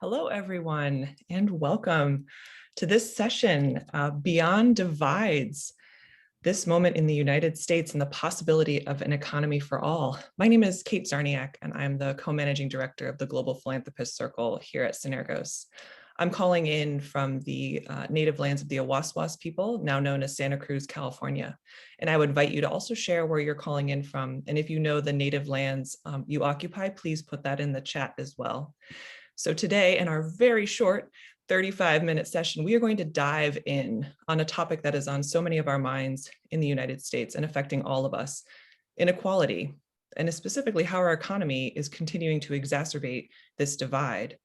Hello, everyone, and welcome to this session, Beyond Divides, this moment in the United States and the possibility of an economy for all. My name is Kate Zarniak, and I'm the co-managing director of the Global Philanthropists Circle here at Synergos. I'm calling in from the native lands of the Awaswas people, now known as Santa Cruz, California. And I would invite you to also share where you're calling in from. And if you know the native lands you occupy, please put that in the chat as well. So today, in our very short 35-minute session, we are going to dive in on a topic that is on so many of our minds in the United States and affecting all of us: inequality, and specifically how our economy is continuing to exacerbate this divide.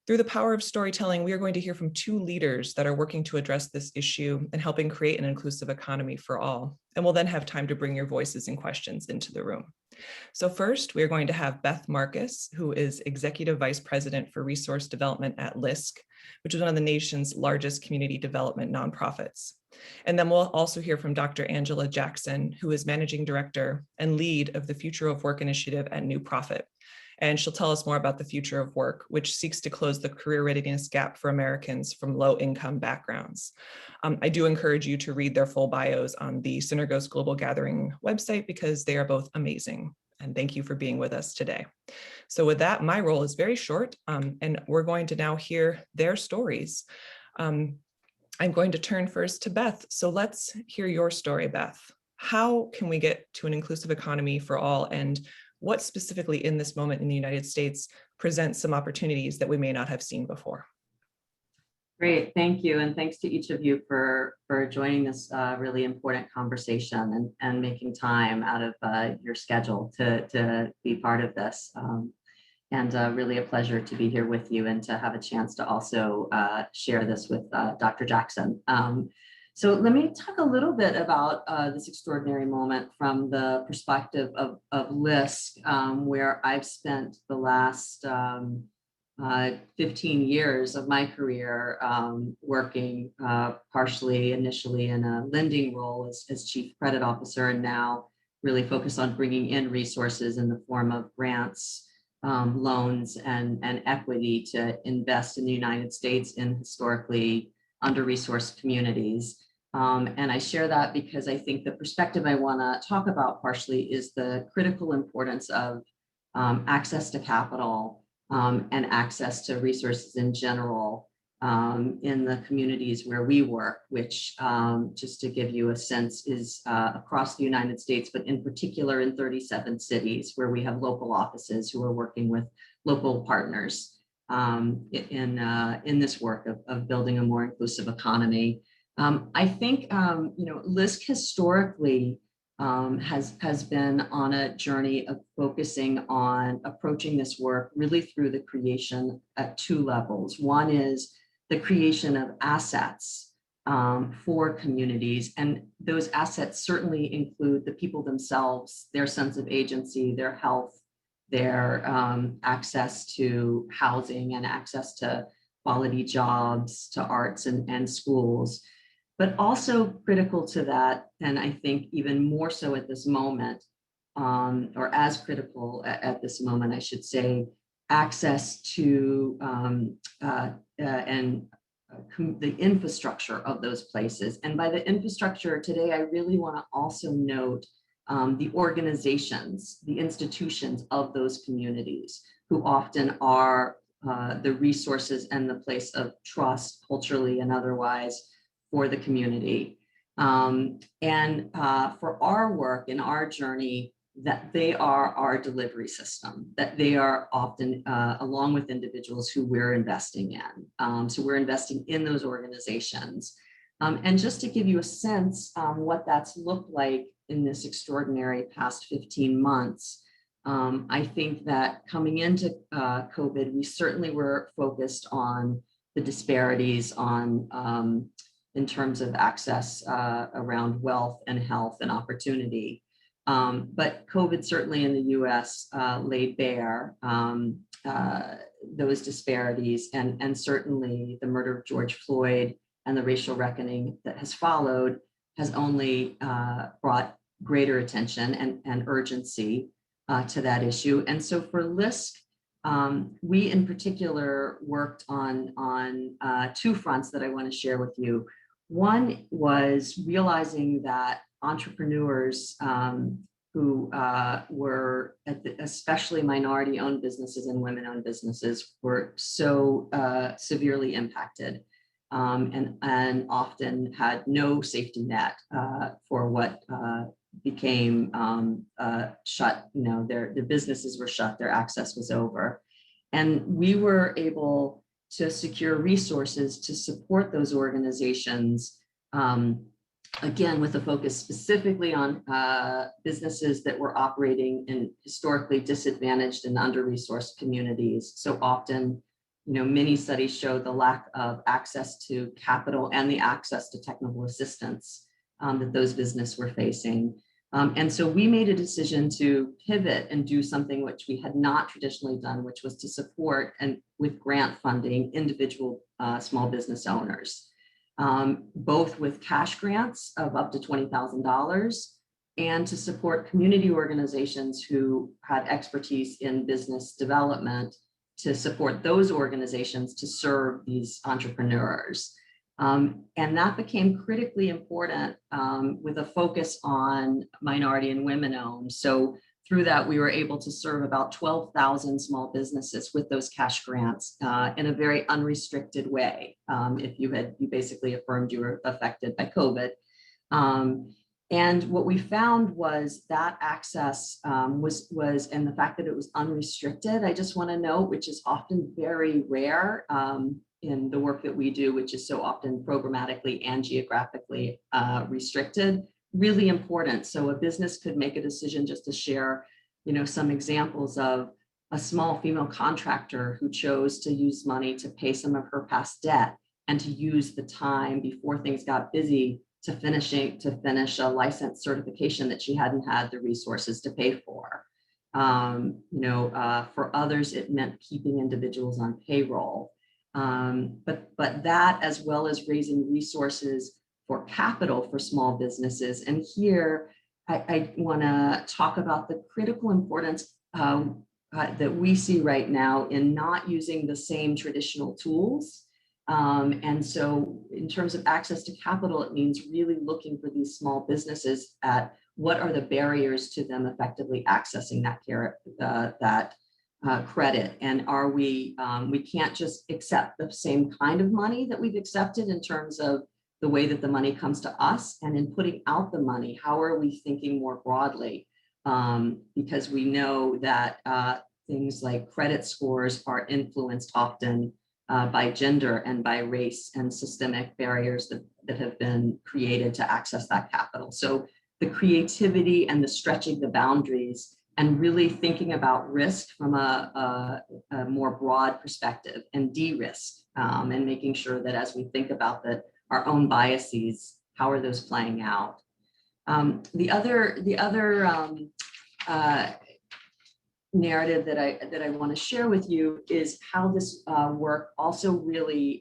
Through the power of storytelling, we are going to hear from two leaders that are working to address this issue and helping create an inclusive economy for all. And we'll then have time to bring your voices and questions into the room. So first, we're going to have Beth Marcus, who is Executive Vice President for Resource Development at LISC, which is one of the nation's largest community development nonprofits. And then we'll also hear from Dr. Angela Jackson, who is Managing Director and lead of the Future of Work initiative at New Profit. And she'll tell us more about the future of work, which seeks to close the career readiness gap for Americans from low-income backgrounds. I do encourage you to read their full bios on the Synergos Global Gathering website because they are both amazing. And thank you for being with us today. So with that, my role is very short, and we're going to now hear their stories. I'm going to turn first to Beth. So let's hear your story, Beth. How can we get to an inclusive economy for all, and what specifically in this moment in the United States presents some opportunities that we may not have seen before? Great, thank you. And thanks to each of you for joining this really important conversation and making time out of your schedule to be part of this. And really a pleasure to be here with you and to have a chance to also share this with Dr. Jackson. So let me talk a little bit about this extraordinary moment from the perspective of LISC, where I've spent the last 15 years of my career working partially initially in a lending role as chief credit officer, and now really focus on bringing in resources in the form of grants, loans, and equity to invest in the United States in historically under-resourced communities. And I share that because I think the perspective I want to talk about partially is the critical importance of access to capital and access to resources in general in the communities where we work, which, just to give you a sense, is across the United States, but in particular in 37 cities where we have local offices who are working with local partners in this work of building a more inclusive economy. I think LISC historically has been on a journey of focusing on approaching this work really through the creation at two levels. One is the creation of assets for communities, and those assets certainly include the people themselves, their sense of agency, their health, their access to housing and access to quality jobs, to arts and schools. But also critical to that, and I think even more so at this moment, or as critical at this moment, I should say, access to the infrastructure of those places. And by the infrastructure today, I really want to also note the organizations, the institutions of those communities, who often are the resources and the place of trust, culturally and otherwise, for the community. For our work and our journey, that they are our delivery system, that they are often along with individuals who we're investing in. So we're investing in those organizations. And just to give you a sense what that's looked like in this extraordinary past 15 months, I think that coming into COVID, we certainly were focused on the disparities in terms of access around wealth and health and opportunity. But COVID certainly in the US laid bare those disparities, and certainly the murder of George Floyd and the racial reckoning that has followed has only brought greater attention and urgency to that issue. And so for LISC, We in particular worked on two fronts that I want to share with you. One was realizing that entrepreneurs who were, especially minority-owned businesses and women-owned businesses, were so severely impacted and often had no safety net for what became shut. Their businesses were shut, their access was over. And we were able to secure resources to support those organizations, again, with a focus specifically on businesses that were operating in historically disadvantaged and under-resourced communities. So often, many studies show the lack of access to capital and the access to technical assistance that those businesses were facing. And so we made a decision to pivot and do something which we had not traditionally done, which was to support, and with grant funding, individual small business owners, both with cash grants of up to $20,000 and to support community organizations who had expertise in business development to support those organizations to serve these entrepreneurs. And that became critically important with a focus on minority and women-owned. So through that, we were able to serve about 12,000 small businesses with those cash grants in a very unrestricted way. If you basically affirmed you were affected by COVID. And what we found was that access was, and the fact that it was unrestricted, I just want to note, which is often very rare in the work that we do, which is so often programmatically and geographically restricted, really important. So a business could make a decision, just to share, some examples of a small female contractor who chose to use money to pay some of her past debt and to use the time before things got busy to finish a license certification that she hadn't had the resources to pay for. For others, it meant keeping individuals on payroll. But that, as well as raising resources for capital for small businesses. And here, I want to talk about the critical importance that we see right now in not using the same traditional tools. And so in terms of access to capital, it means really looking for these small businesses at what are the barriers to them effectively accessing that credit. And are we can't just accept the same kind of money that we've accepted in terms of the way that the money comes to us, and in putting out the money, how are we thinking more broadly? Because we know that things like credit scores are influenced often by gender and by race and systemic barriers that have been created to access that capital. So the creativity and the stretching the boundaries and really thinking about risk from a more broad perspective, and de-risk, and making sure that as we think about our own biases, how are those playing out? The other narrative that I want to share with you is how this work also really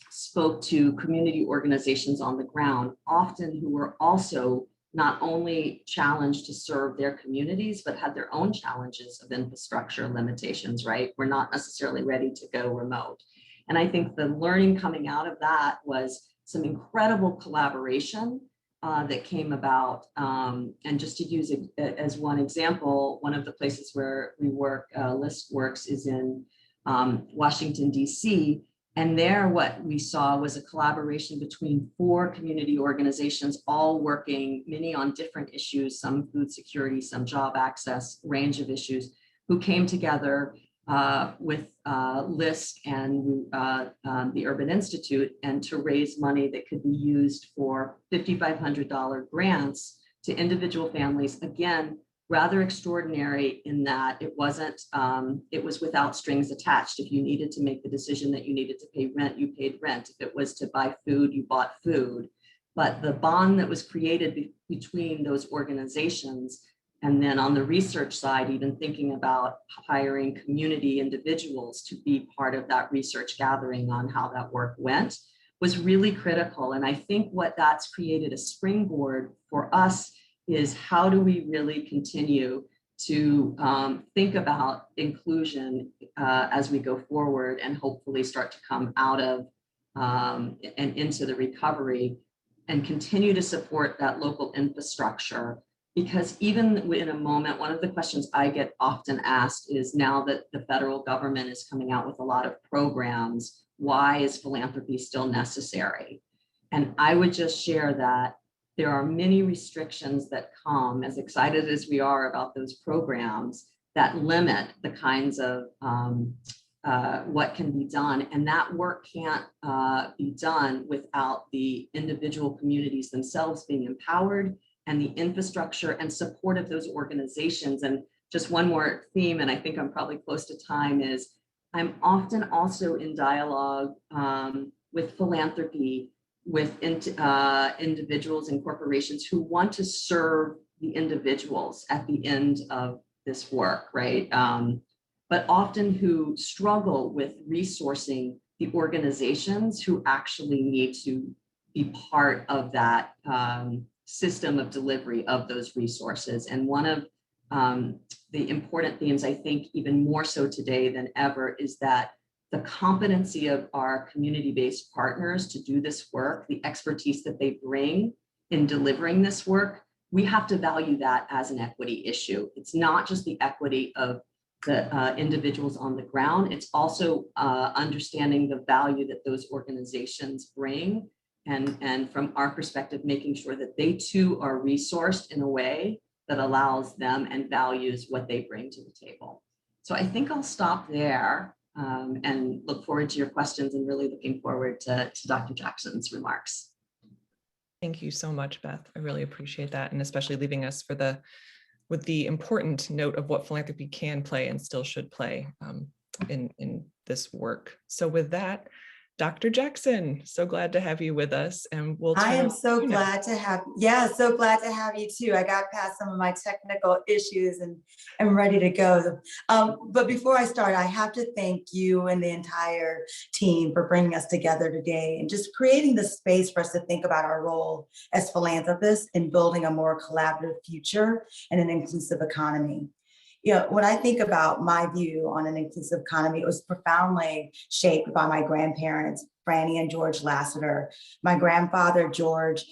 spoke to community organizations on the ground, often who were also not only challenged to serve their communities, but had their own challenges of infrastructure limitations, right? We're not necessarily ready to go remote. And I think the learning coming out of that was some incredible collaboration that came about. And just to use it as one example, one of the places where we work, LIST works, is in Washington, DC. And there, what we saw was a collaboration between 4 community organizations, all working, many on different issues, some food security, some job access, range of issues, who came together with LISC and the Urban Institute, and to raise money that could be used for $5,500 grants to individual families. Again, rather extraordinary in that it wasn't, it was without strings attached. If you needed to make the decision that you needed to pay rent, you paid rent. If it was to buy food, you bought food. But the bond that was created between those organizations, and then on the research side, even thinking about hiring community individuals to be part of that research gathering on how that work went, was really critical. And I think what that's created a springboard for us is, how do we really continue to think about inclusion as we go forward and hopefully start to come out of and into the recovery, and continue to support that local infrastructure. Because even in a moment, one of the questions I get often asked is, now that the federal government is coming out with a lot of programs, why is philanthropy still necessary? And I would just share that there are many restrictions that come, as excited as we are about those programs, that limit the kinds of what can be done. And that work can't be done without the individual communities themselves being empowered and the infrastructure and support of those organizations. And just one more theme, and I think I'm probably close to time, is I'm often also in dialogue with philanthropy, with individuals and corporations who want to serve the individuals at the end of this work, right? But often who struggle with resourcing the organizations who actually need to be part of that system of delivery of those resources. And one of the important themes, I think even more so today than ever, is that the competency of our community-based partners to do this work, the expertise that they bring in delivering this work, we have to value that as an equity issue. It's not just the equity of the individuals on the ground, it's also understanding the value that those organizations bring, and from our perspective, making sure that they too are resourced in a way that allows them and values what they bring to the table. So I think I'll stop there and look forward to your questions, and really looking forward to Dr. Jackson's remarks. Thank you so much, Beth. I really appreciate that, and especially leaving us with the important note of what philanthropy can play and still should play in this work. So with that, Dr. Jackson, so glad to have you with us, and we'll I am so you glad to have, so glad to have you too. I got past some of my technical issues and I'm ready to go. But before I start, I have to thank you and the entire team for bringing us together today and just creating the space for us to think about our role as philanthropists in building a more collaborative future and an inclusive economy. You know, when I think about my view on an inclusive economy, it was profoundly shaped by my grandparents, Franny and George Lassiter. My grandfather, George,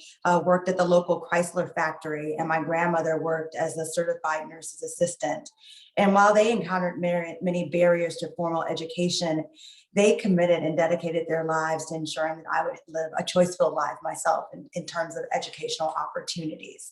worked at the local Chrysler factory, and my grandmother worked as a certified nurse's assistant. And while they encountered many barriers to formal education, they committed and dedicated their lives to ensuring that I would live a choice-filled life myself in terms of educational opportunities.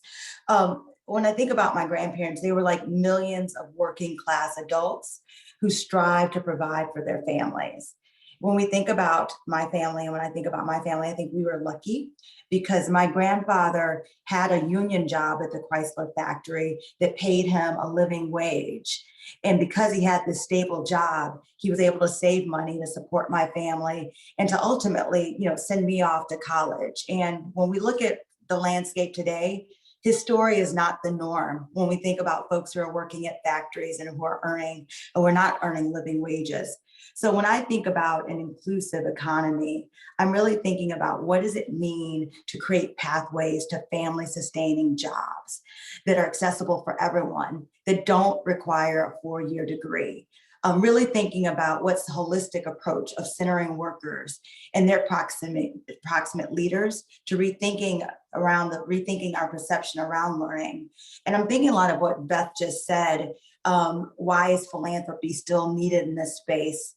When I think about my grandparents, they were like millions of working class adults who strive to provide for their families. When we think about my family, and when I think about my family, I think we were lucky because my grandfather had a union job at the Chrysler factory that paid him a living wage. And because he had this stable job, he was able to save money to support my family and to ultimately, send me off to college. And when we look at the landscape today, his story is not the norm when we think about folks who are working at factories and who are not earning living wages. So when I think about an inclusive economy, I'm really thinking about what does it mean to create pathways to family sustaining jobs that are accessible for everyone, that don't require a four-year degree. I'm really thinking about what's the holistic approach of centering workers and their proximate leaders to rethinking our perception around learning. And I'm thinking a lot of what Beth just said. Why is philanthropy still needed in this space?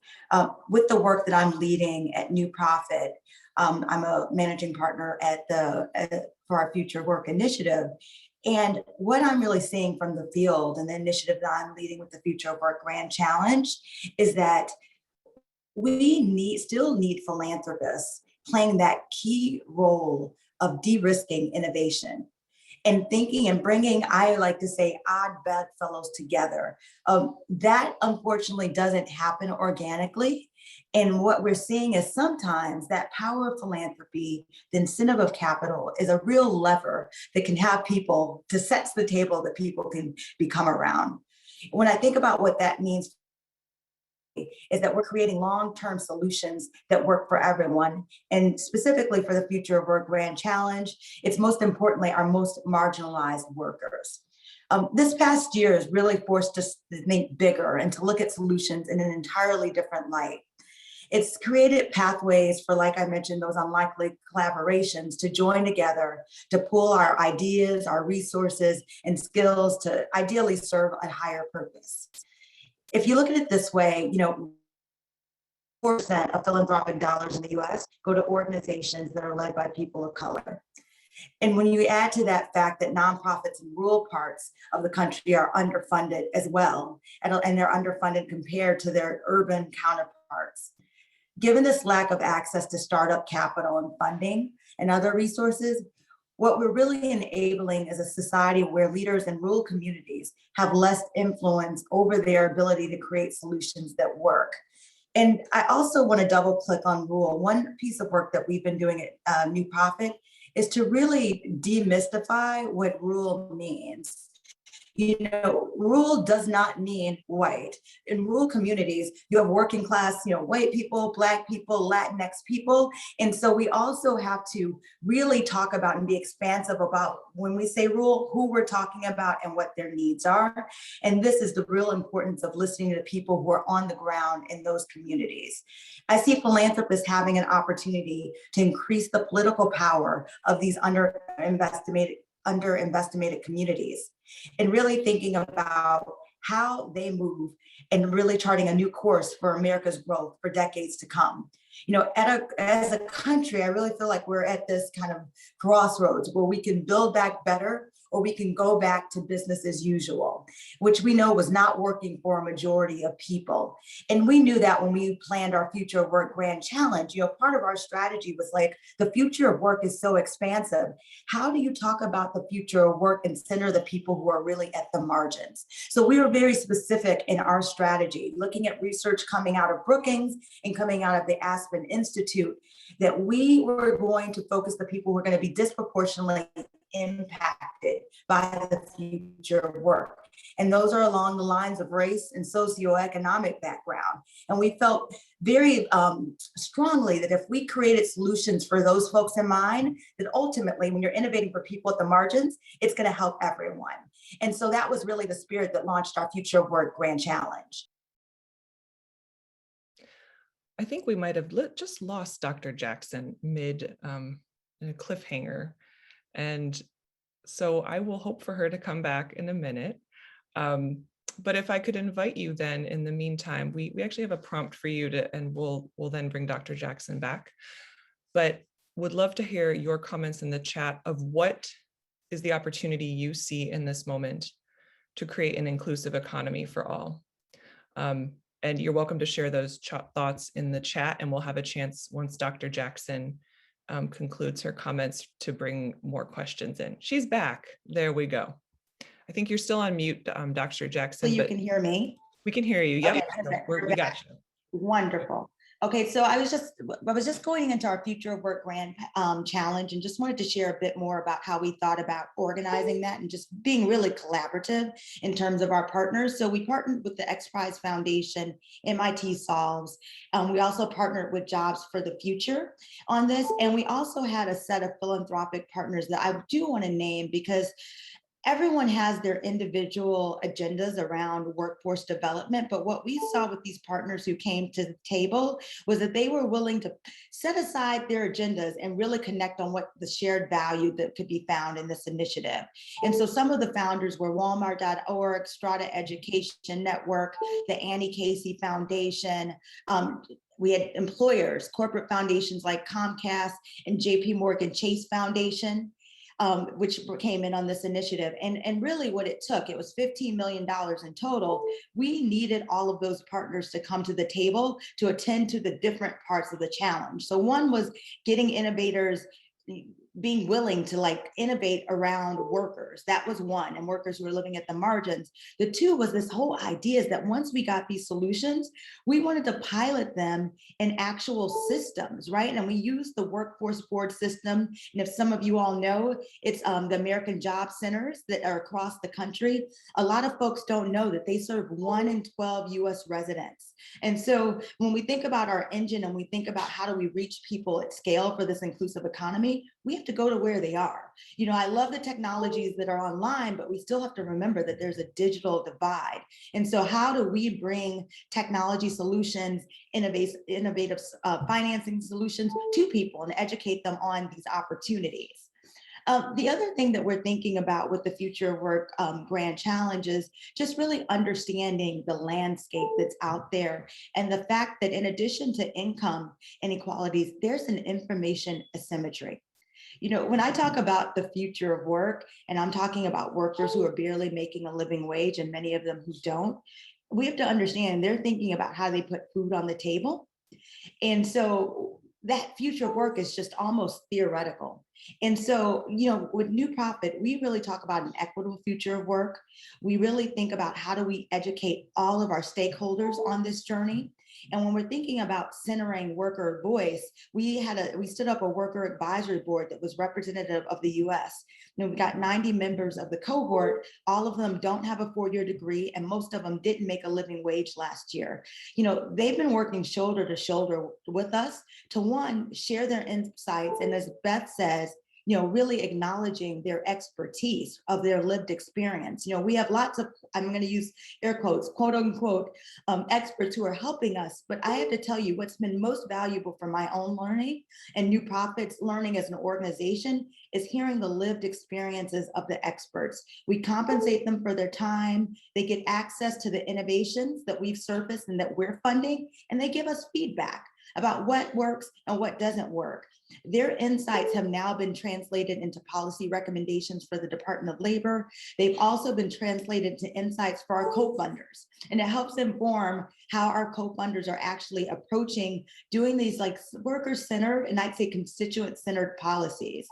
With the work that I'm leading at New Profit, I'm a managing partner for our Future Work initiative. And what I'm really seeing from the field and the initiative that I'm leading with the Future Work Grand Challenge is that we still need philanthropists playing that key role of de-risking innovation and thinking and bringing, I like to say, odd bedfellows together. That unfortunately doesn't happen organically. And what we're seeing is sometimes that power of philanthropy, the incentive of capital, is a real lever that can have people to set the table that people can become around. When I think about what that means, is that we're creating long-term solutions that work for everyone. And specifically for the Future of Work Grand Challenge, it's most importantly our most marginalized workers. This past year has really forced us to think bigger and to look at solutions in an entirely different light. It's created pathways for, like I mentioned, those unlikely collaborations to join together, to pool our ideas, our resources, and skills to ideally serve a higher purpose. If you look at it this way, 4% of philanthropic dollars in the US go to organizations that are led by people of color. And when you add to that fact that nonprofits in rural parts of the country are underfunded as well, and they're underfunded compared to their urban counterparts. Given this lack of access to startup capital and funding and other resources, what we're really enabling is a society where leaders in rural communities have less influence over their ability to create solutions that work. And I also want to double click on rural. One piece of work that we've been doing at New Profit is to really demystify what rural means. Rural does not mean white. In rural communities, you have working class, white people, Black people, Latinx people. And so we also have to really talk about and be expansive about, when we say rural, who we're talking about and what their needs are. And this is the real importance of listening to people who are on the ground in those communities. I see philanthropists having an opportunity to increase the political power of these underestimated communities, and really thinking about how they move and really charting a new course for America's growth for decades to come. As a country, I really feel like we're at this kind of crossroads where we can build back better, or we can go back to business as usual, which we know was not working for a majority of people. And we knew that when we planned our Future of Work Grand Challenge. Part of our strategy was like, the future of work is so expansive. How do you talk about the future of work and center the people who are really at the margins? So we were very specific in our strategy, looking at research coming out of Brookings and coming out of the Aspen Institute, that we were going to focus the people who are going to be disproportionately impacted by the future of work. And those are along the lines of race and socioeconomic background. And we felt very strongly that if we created solutions for those folks in mind, that ultimately when you're innovating for people at the margins, it's going to help everyone. And so that was really the spirit that launched our Future of Work Grand Challenge. I think we might have just lost Dr. Jackson mid in a cliffhanger. And so I will hope for her to come back in a minute. But if I could invite you then, in the meantime, we actually have a prompt for you and we'll then bring Dr. Jackson back. But would love to hear your comments in the chat of what is the opportunity you see in this moment to create an inclusive economy for all. And you're welcome to share those thoughts in the chat, and we'll have a chance once Dr. Jackson concludes her comments to bring more questions in. She's back. There we go. I think you're still on mute, Dr. Jackson. So you can hear me? We can hear you. Yep. Okay, perfect. We got you. Wonderful. Okay, so I was just going into our Future of Work Grand Challenge, and just wanted to share a bit more about how we thought about organizing that and just being really collaborative in terms of our partners. So we partnered with the X Prize Foundation, MIT Solves. We also partnered with Jobs for the Future on this, and we also had a set of philanthropic partners that I do want to name, because everyone has their individual agendas around workforce development, but what we saw with these partners who came to the table was that they were willing to set aside their agendas and really connect on what the shared value that could be found in this initiative. And so some of the founders were Walmart.org, Strata Education Network, the Annie Casey Foundation. We had employers, corporate foundations like Comcast and JP Morgan Chase Foundation, which came in on this initiative. And really what it took, it was $15 million in total. We needed all of those partners to come to the table to attend to the different parts of the challenge. So one was getting innovators being willing to innovate around workers. That was one, and workers who were living at the margins. The two was this whole idea is that once we got these solutions, we wanted to pilot them in actual systems, right? And we used the workforce board system. And if some of you all know, it's the American Job Centers that are across the country. A lot of folks don't know that they serve 1 in 12 US residents. And so when we think about our engine and we think about how do we reach people at scale for this inclusive economy, we have to go to where they are. You know, I love the technologies that are online, but we still have to remember that there's a digital divide. And so how do we bring technology solutions, innovative financing solutions to people and educate them on these opportunities? The other thing that we're thinking about with the Future of Work Grand Challenge is just really understanding the landscape that's out there and the fact that in addition to income inequalities, there's an information asymmetry. You know, when I talk about the future of work, and I'm talking about workers who are barely making a living wage and many of them who don't, we have to understand they're thinking about how they put food on the table. And so that future of work is just almost theoretical. And so, you know, with New Profit, we really talk about an equitable future of work. We really think about how do we educate all of our stakeholders on this journey. And when we're thinking about centering worker voice, we stood up a worker advisory board that was representative of the US. You know, we got 90 members of the cohort. All of them don't have a 4-year degree, and most of them didn't make a living wage last year. You know, they've been working shoulder to shoulder with us to, one, share their insights. And as Beth says, you know, really acknowledging their expertise of their lived experience. You know, we have lots of, I'm going to use air quotes, quote unquote, experts who are helping us. But I have to tell you what's been most valuable for my own learning and New Profits learning as an organization is hearing the lived experiences of the experts. We compensate them for their time. They get access to the innovations that we've surfaced and that we're funding, and they give us feedback about what works and what doesn't work. Their insights have now been translated into policy recommendations for the Department of Labor. They've also been translated to insights for our co-funders, and it helps inform how our co-funders are actually approaching doing these like worker-centered and I'd say constituent-centered policies.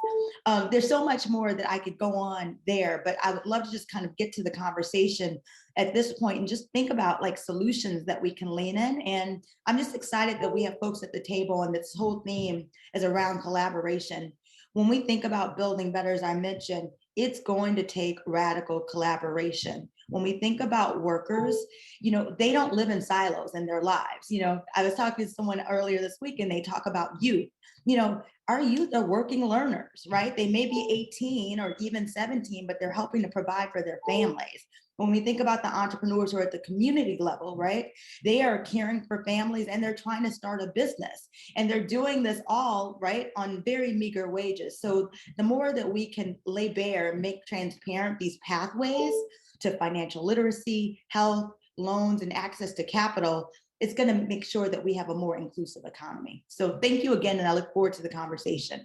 There's so much more that I could go on there, but I would love to just kind of get to the conversation at this point and just think about like solutions that we can lean in. And I'm just excited that we have folks at the table and this whole theme is around collaboration. When we think about building better, as I mentioned, it's going to take radical collaboration. When we think about workers, you know, they don't live in silos in their lives. You know, I was talking to someone earlier this week and they talk about youth. You know, our youth are working learners, right? They may be 18 or even 17, but they're helping to provide for their families. When we think about the entrepreneurs who are at the community level, right? They are caring for families and they're trying to start a business. And they're doing this all, right, on very meager wages. So the more that we can lay bare, make transparent these pathways to financial literacy, health, loans, and access to capital, it's going to make sure that we have a more inclusive economy. So thank you again, and I look forward to the conversation.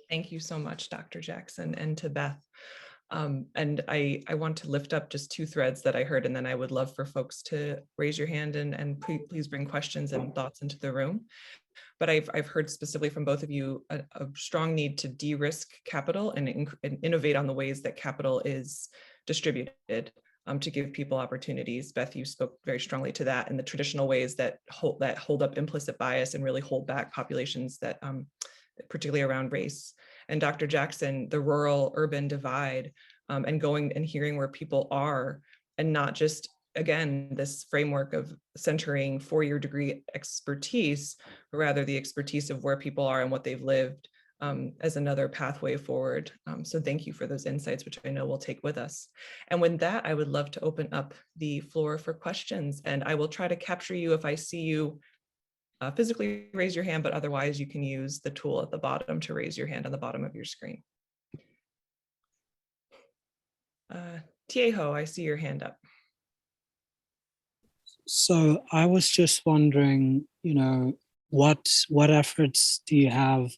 Thank you so much, Dr. Jackson, and to Beth. And I want to lift up just 2 threads that I heard, and then I would love for folks to raise your hand and please bring questions and thoughts into the room. But I've heard specifically from both of you a strong need to de-risk capital and innovate on the ways that capital is distributed to give people opportunities. Beth, you spoke very strongly to that and the traditional ways that hold up implicit bias and really hold back populations that particularly around race. And Dr. Jackson, the rural-urban divide and going and hearing where people are and not just, again, this framework of centering 4-year degree expertise, but rather the expertise of where people are and what they've lived as another pathway forward. So thank you for those insights, which I know we'll take with us. And with that, I would love to open up the floor for questions. And I will try to capture you if I see you physically raise your hand, but otherwise you can use the tool at the bottom to raise your hand on the bottom of your screen. Tieho, I see your hand up. So I was just wondering, you know, what efforts do you have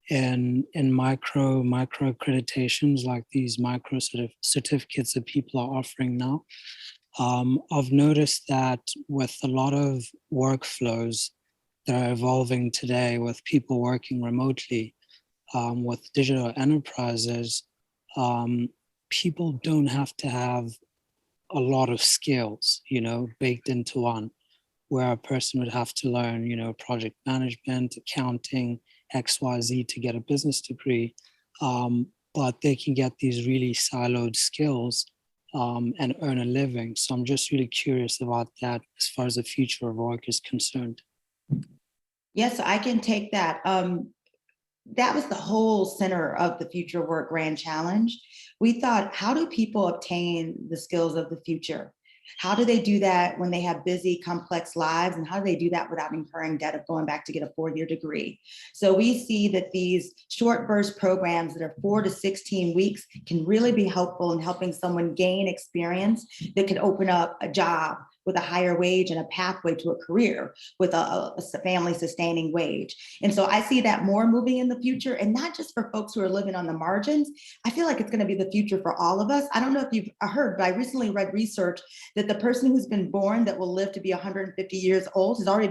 in micro accreditations, like these micro sort of certificates that people are offering now? I've noticed that with a lot of workflows that are evolving today with people working remotely, with digital enterprises, people don't have to have a lot of skills, you know, baked into one, where a person would have to learn, you know, project management, accounting, XYZ to get a business degree. But they can get these really siloed skills and earn a living. So I'm just really curious about that as far as the future of work is concerned. Yes, I can take that. that was the whole center of the Future Work Grand Challenge. We thought, how do people obtain the skills of the future? How do they do that when they have busy, complex lives? And how do they do that without incurring debt of going back to get a 4-year degree? So we see that these short burst programs that are 4 to 16 weeks can really be helpful in helping someone gain experience that can open up a job with a higher wage and a pathway to a career with a family sustaining wage. And so I see that more moving in the future, and not just for folks who are living on the margins. I feel like it's going to be the future for all of us. I don't know if you've heard, but I recently read research that the person who's been born that will live to be 150 years old is already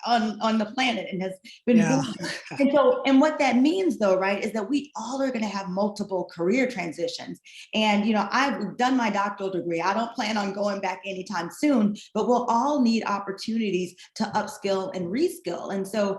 on the planet and has been born. And so, and what that means though, right, is that we all are going to have multiple career transitions. And, you know, I've done my doctoral degree. I don't plan on going back anytime soon, but we'll all need opportunities to upskill and reskill. And so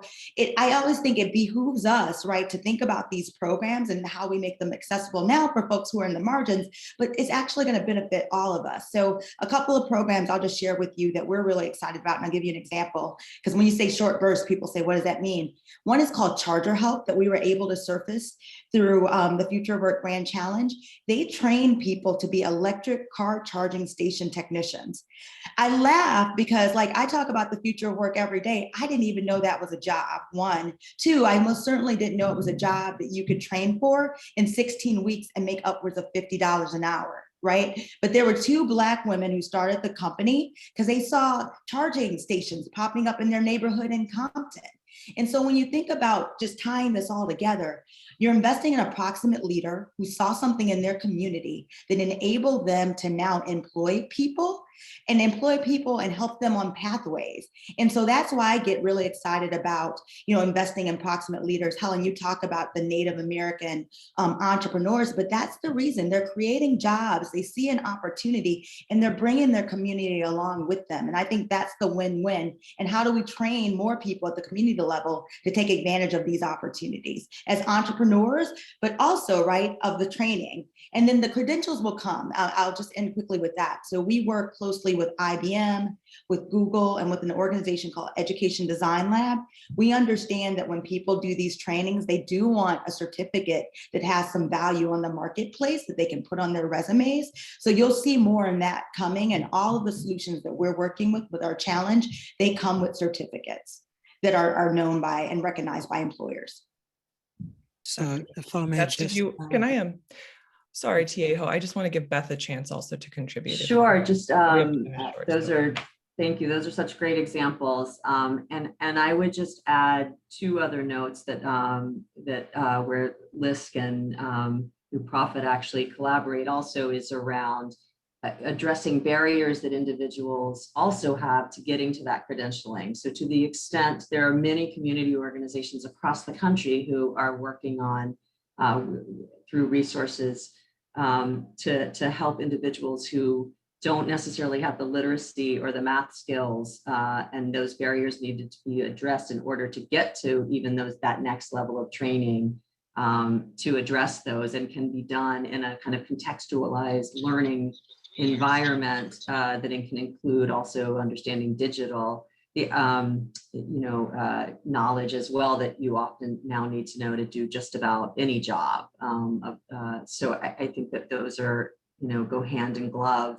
I always think it behooves us, right, to think about these programs and how we make them accessible now for folks who are in the margins, but it's actually going to benefit all of us. So a couple of programs I'll just share with you that we're really excited about, and I'll give you an example, because when you say short burst, people say, what does that mean? One is called Charger Help that we were able to surface through the Future Work Grand Challenge. They train people to be electric car charging station technicians. I laugh because, like, I talk about the future of work every day. I didn't even know that was a job, one. Two, I most certainly didn't know it was a job that you could train for in 16 weeks and make upwards of $50 an hour. Right. But there were 2 Black women who started the company because they saw charging stations popping up in their neighborhood in Compton. And so when you think about just tying this all together, you're investing in a proximate leader who saw something in their community that enabled them to now employ people and help them on pathways. And so that's why I get really excited about, you know, investing in proximate leaders. Helen, you talk about the Native American entrepreneurs, but that's the reason. They're creating jobs. They see an opportunity and they're bringing their community along with them. And I think that's the win-win. And how do we train more people at the community level to take advantage of these opportunities as entrepreneurs, but also, right, of the training. And then the credentials will come. I'll just end quickly with that. So we work closely with IBM, with Google, and with an organization called Education Design Lab. We understand that when people do these trainings, they do want a certificate that has some value on the marketplace that they can put on their resumes. So you'll see more in that coming, and all of the solutions that we're working with our challenge, they come with certificates that are known by and recognized by employers. So if I may That's just, can I sorry, Tieho, I just want to give Beth a chance also to contribute. Sure, just those are, thank you. Those are such great examples. And I would just add 2 other notes that where LISC and New Profit actually collaborate also is around addressing barriers that individuals also have to getting to that credentialing. So to the extent there are many community organizations across the country who are working on through resources to help individuals who don't necessarily have the literacy or the math skills, and those barriers needed to be addressed in order to get to even that next level of training, to address those, and can be done in a kind of contextualized learning environment that it can include also understanding digital, knowledge as well that you often now need to know to do just about any job. So I think that those are, go hand in glove.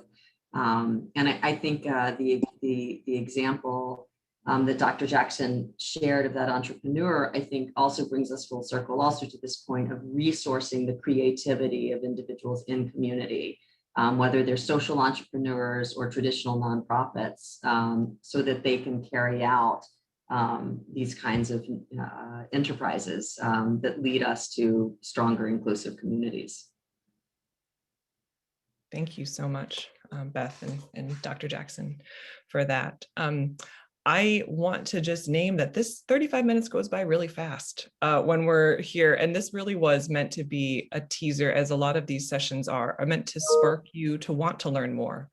And I think the example that Dr. Jackson shared of that entrepreneur, I think also brings us full circle also to this point of resourcing the creativity of individuals in community. Whether they're social entrepreneurs or traditional nonprofits, so that they can carry out these kinds of enterprises that lead us to stronger, inclusive communities. Thank you so much, Beth and Dr. Jackson, for that. I want to just name that this 35 minutes goes by really fast when we're here. And this really was meant to be a teaser, as a lot of these sessions are meant to spark you to want to learn more,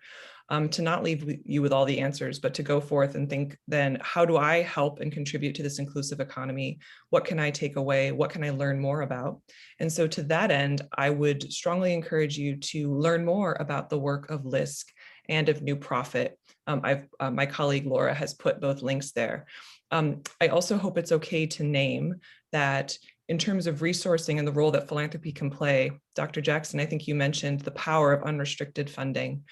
to not leave you with all the answers, but to go forth and think, then how do I help and contribute to this inclusive economy? What can I take away? What can I learn more about? And so to that end, I would strongly encourage you to learn more about the work of LISC and of new profit. My colleague Laura has put both links there. I also hope it's okay to name that in terms of resourcing and the role that philanthropy can play, Dr. Jackson, I think you mentioned the power of unrestricted funding.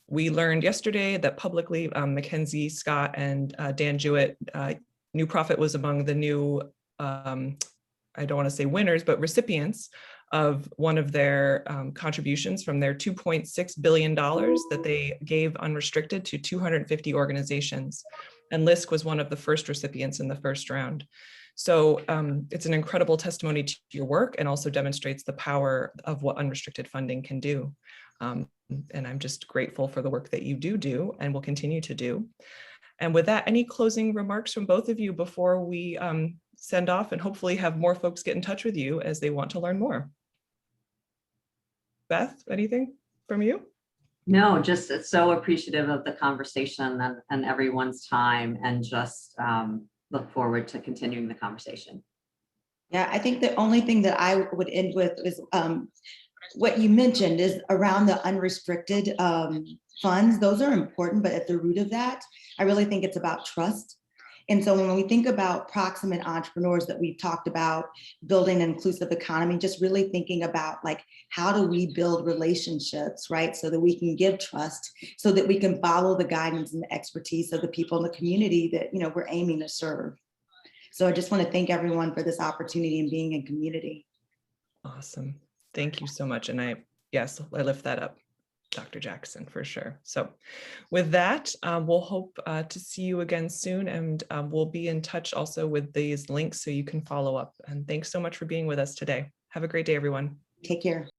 We learned yesterday that publicly, Mackenzie Scott and Dan Jewett, New Profit was among the new, I don't want to say winners, but recipients of one of their contributions from their $2.6 billion that they gave unrestricted to 250 organizations. And LISC was one of the first recipients in the first round. So it's an incredible testimony to your work and also demonstrates the power of what unrestricted funding can do. And I'm just grateful for the work that you do and will continue to do. And with that, any closing remarks from both of you before we send off and hopefully have more folks get in touch with you as they want to learn more? Beth, anything from you? No, just so appreciative of the conversation and everyone's time, and just look forward to continuing the conversation. Yeah, I think the only thing that I would end with is what you mentioned is around the unrestricted funds. Those are important, but at the root of that, I really think it's about trust. And so when we think about proximate entrepreneurs that we've talked about, building an inclusive economy, just really thinking about like, how do we build relationships, right? So that we can give trust, so that we can follow the guidance and the expertise of the people in the community that, you know, we're aiming to serve. So I just want to thank everyone for this opportunity and being in community. Awesome. Thank you so much. And yes, I lift that up, Dr. Jackson, for sure. So with that, we'll hope to see you again soon, and we'll be in touch also with these links so you can follow up. And thanks so much for being with us today. Have a great day, everyone. Take care.